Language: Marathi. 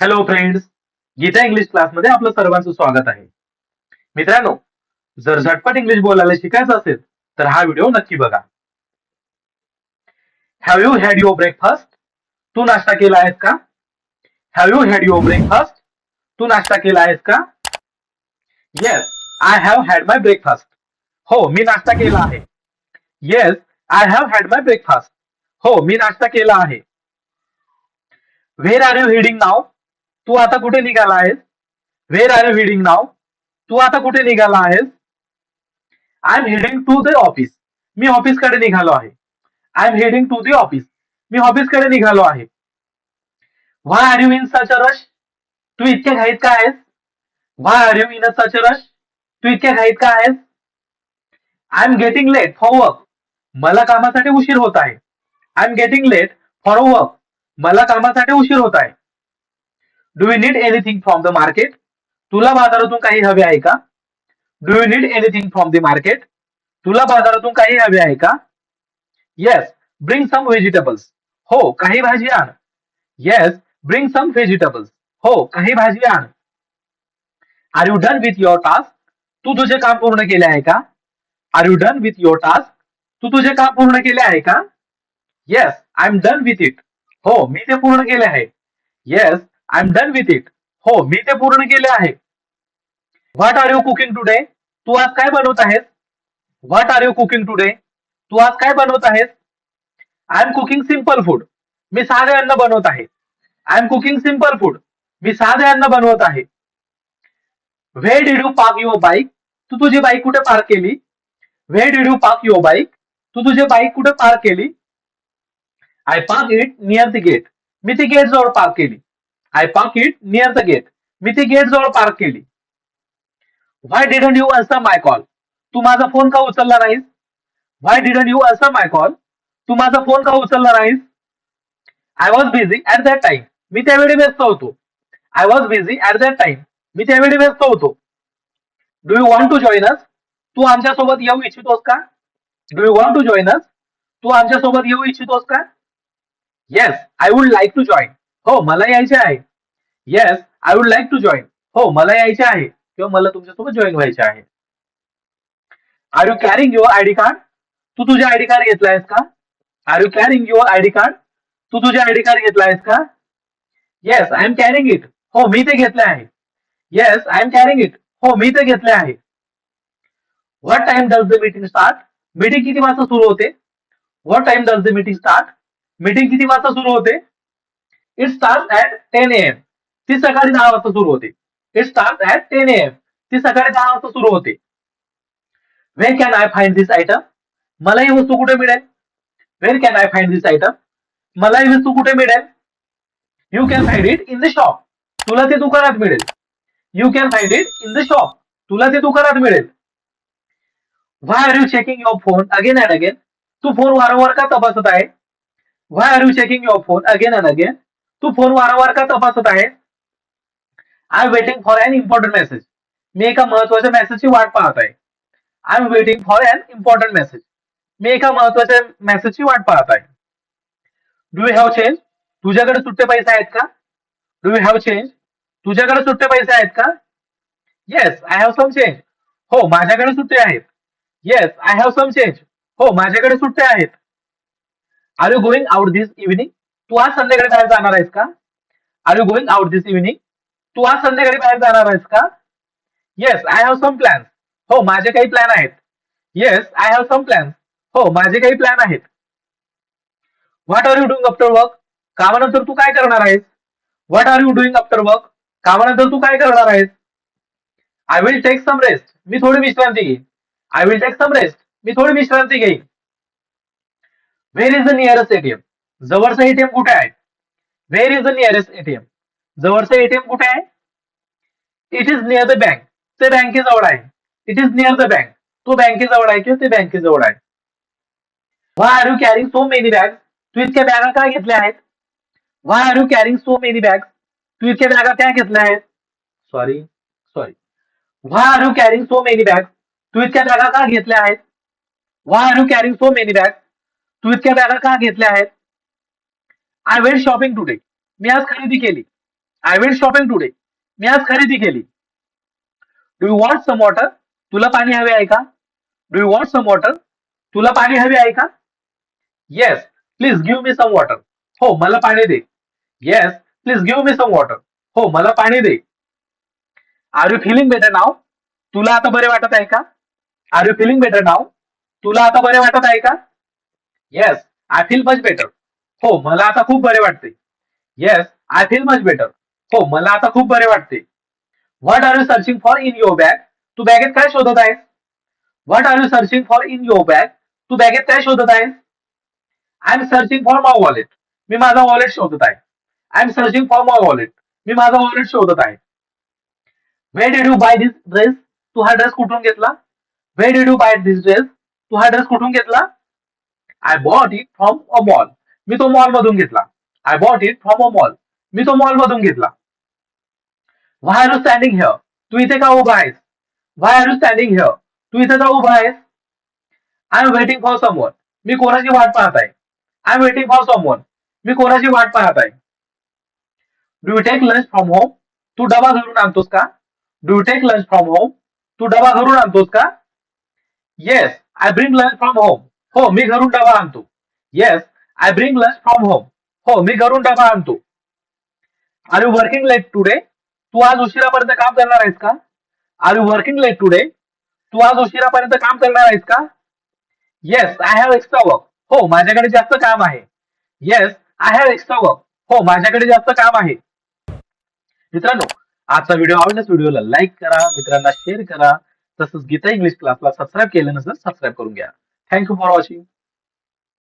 हॅलो फ्रेंड्स, गीता इंग्लिश क्लासमध्ये आपलं सर्वांचं स्वागत आहे. मित्रांनो, जर झटपट इंग्लिश बोलायला शिकायचं असेल तर हा व्हिडिओ नक्की बघा. Have you had your breakfast? तू नाश्ता केला आहेस का? Have you had your breakfast? तू नाश्ता केला आहेस का? Yes, I have had my breakfast. हो, मी नाश्ता केला आहे. Yes, I have had my breakfast. हो, मी नाश्ता केला आहे. Where are you heading now? तू आता कुठे निघाला आहेस? Where are you heading now? तू आता कुठे निघाला आहेस? I am heading to the office. मी ऑफिसकडे निघालो आहे. I am heading to the office. मी ऑफिसकडे निघालो आहे. Why are you in such a rush? तू इतक्या घाईत का आहेस? Why are you in such a rush? तू इतक्या घाईत का आहेस? I am getting late for work. मला कामासाठी उशीर होत आहे. I am getting late for work. मला कामासाठी उशीर होत आहे. Do you need anything from the market? तुला बाजारातून काही हवे आहे का? Do you need anything from the market? तुला बाजारातून काही हवे आहे का? Yes, bring some vegetables. हो, काही भाजी आण. Yes, bring some vegetables. हो, काही भाजी आण. Are you done with your task? तू तुझे काम पूर्ण केले आहे का? Are you done with your task? तू तुझे काम पूर्ण केले आहे का? Yes, I am done with it. हो, मी ते पूर्ण केले आहे. Yes, I am done with it. हो, मी ते पूर्ण केले आहे. What are you cooking today? तू आज काय बनवत आहेस? What are you cooking today? तू आज काय बनवत आहेस? I am cooking simple food. मी साधे अन्न बनवत आहे. I am cooking simple food. मी साधे अन्न बनवत आहे. Where did you park your bike? तू तुझी बाईक कुठे पार्क केली? Where did you park your bike? तू तुझी बाईक कुठे पार्क केली? I park it near the gate. मी ती गेट जवळ पार्क केली. I park it near the gate. मी ती गेट जवळ पार्क केली. Why didn't you answer my call? तू माझा फोन का उचलला नाहीस? Why didn't you answer my call? तू माझा फोन का उचलला नाहीस? I was busy at that time. मी त्यावेळी व्यस्त होतो. I was busy at that time. मी त्यावेळी व्यस्त होतो. Do you want to join us? तू आमच्यासोबत येऊ इच्छितोस का? Do you want to join us? तू आमच्यासोबत येऊ इच्छितोस का? Yes, I would like to join. हो, मला यायचे आहे. Yes, I would like to join. हो, मला यायचे आहे किंवा मला तुमच्यासोबत जॉईन व्हायचे आहे. Are you carrying your ID card? तू तुझे आयडी कार्ड घेतला आहेस का? Are you carrying your ID card? तू तुझे आयडी कार्ड घेतला आहेस का? Yes, I am carrying it. हो, मी ते घेतले आहे. Yes, I am carrying it. हो, मी ते घेतले आहे. What time does the meeting start? Meeting किती वाजता सुरू होते? What time does the meeting start? Meeting किती वाजता सुरू होते? It start at 10 AM. ती सकाळी 10 वाजता सुरू होते. It start at 10 AM. ती सकाळी 10 वाजता सुरू होते. Where can I find this item? मला ही वस्तू कुठे मिळेल? Where can I find this item? मला ही वस्तू कुठे मिळेल? You can find it in the shop. तुला ते दुकानात मिळेल. You can find it in the shop. तुला ते दुकानात मिळेल. Why are you checking your phone again and again? तू फोन वारंवार का तपासत आहे? Why are you checking your phone again and again? तू फोन वारंवार का तपासत आहे? I am waiting for an important message. मी एका महत्वाच्या मेसेजची वाट पाहत आहे. I am waiting for an important message. मी एका महत्वाच्या मेसेजची वाट पाहत आहे. Do you have change? तुझ्याकडे सुट्टे पैसे आहेत का? Do you have change? तुझ्याकडे सुट्टे पैसे आहेत का? Yes, I have some change. हो, माझ्याकडे सुट्टे आहेत. Yes, I have some change. हो, माझ्याकडे सुट्टे आहेत. Are you going out this evening? तू आज संध्याकाळी बाहेर जाणार आहेस का? Are you going out this evening? तू आज संध्याकाळी बाहेर जाणार आहेस का? Yes, I have some plans. हो, माझे काही प्लॅन आहेत. Yes, I have some plans. हो, माझे काही प्लॅन आहेत. What are you doing after work? कामानंतर तू काय करणार आहेस? What are you doing after work? कामानंतर तू काय करणार आहेस? I will take some rest. मी थोडी विश्रांती घेईन. I will take some rest. मी थोडी विश्रांती घेईन. Where is the nearest ATM? जवळचं एटीएम कुठे आहे? Where is the nearest ATM? जवळचं एटीएम कुठे आहे? It is near the bank. ते बँकेजवळ आहे. It is near the bank. तो बँकेजवळ आहे किंवा ते बँकेजवळ आहे. Why are you carrying so many bag? तू इतक्या बॅगा काय घेतल्या आहेत? Why are you carrying so many bag? तू इतक्या बॅगा काय घेतल्या आहेत? Sorry sorry. Why are you carrying so many bag? तू इतक्या बॅगा का घेतल्या आहेत? Why are you carrying so many bag? तू इतक्या बॅगा का घेतल्या आहेत? I went shopping today. मी आज खरेदी केली. I went shopping today. मी आज खरेदी केली. Do you want some water? तुला पाणी हवे आहे का? Do you want some water? तुला पाणी हवे आहे का? Yes, please give me some water. हो, मला पाणी दे. Yes, please give me some water. हो, मला पाणी दे. Are you feeling better now? तुला आता बरे वाटत आहे का? Are you feeling better now? तुला आता बरे वाटत आहे का? Yes, I feel much better. हो, मला आता खूप बरे वाटते. Yes, I feel much better. हो, मला आता खूप बरे वाटते. What are you searching for in your bag? तू बॅगेत काय शोधत आहेस? What are you searching for in your bag? तू बॅगेत काय शोधत आहेस? I am searching for my wallet. मी माझा वॉलेट शोधत आहे. I am searching for my wallet. मी माझा वॉलेट शोधत आहे. Where did you buy this dress? तू हा ड्रेस कुठून घेतला? Where did you buy this dress? तू हा ड्रेस कुठून घेतला? I bought it from a mall. मी तो मॉल मधून घेतला. I bought it from a mall. मी तो मॉल मधून घेतला. Why are you standing here? तू इथे का उभा आहेस? Why are you standing here? तू इथे का उभा आहेस? I am waiting for someone. मी कोणाची वाट पाहत आहे? I am waiting for someone. मी कोणाची वाट पाहत आहे? Do you take lunch from home? तू डबा घरून आणतोस का? Do you take lunch from home? तू डबा घरून आणतोस का? Yes, I bring lunch from home. हो, मी घरून डबा आणतो. Yes, I bring lunch from home. हो, मी घरून डबा आणतो. Are you working late today? तू आज उशिरापर्यंत काम करणार आहेस का? Are you working late today? तू आज उशिरापर्यंत काम करणार आहेस का? Yes, I have extra work. हो, माझ्याकडे जास्त काम आहे. Yes, I have extra work. हो, माझ्याकडे जास्त काम आहे. मित्रांनो, आजचा व्हिडिओ आवडल्यास व्हिडिओला लाईक करा, मित्रांना शेअर करा, तसंच गीता इंग्लिश क्लासला सबस्क्राईब केलं नसेल सबस्क्राईब करून घ्या. Thank you for watching.